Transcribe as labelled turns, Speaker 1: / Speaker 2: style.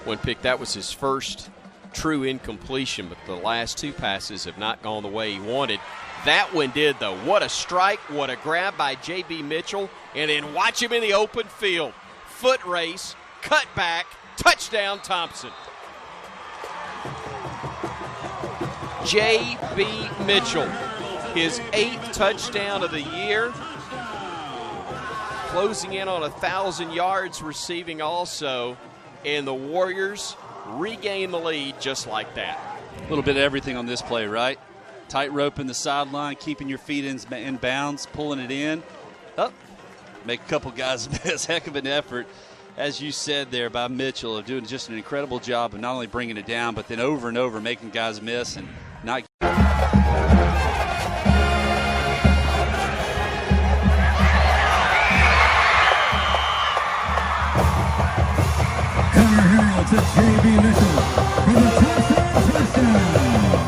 Speaker 1: one pick. That was his first true incompletion, but the last two passes have not gone the way he wanted. That one did, though. What a strike, what a grab by J.B. Mitchell, and then watch him in the open field. Foot race, cut back, touchdown Thompson. J.B. Mitchell, his 8th touchdown of the year, closing in on 1,000 yards receiving also, and the Warriors regain the lead just like that.
Speaker 2: A little bit of everything on this play, right? Tightrope in the sideline, keeping your feet in bounds, pulling it in. Up, make a couple guys miss. Heck of an effort, as you said there, by Mitchell, of doing just an incredible job of not only bringing it down, but then over and over making guys miss and not.
Speaker 3: To J.B. Mitchell for the touchdown.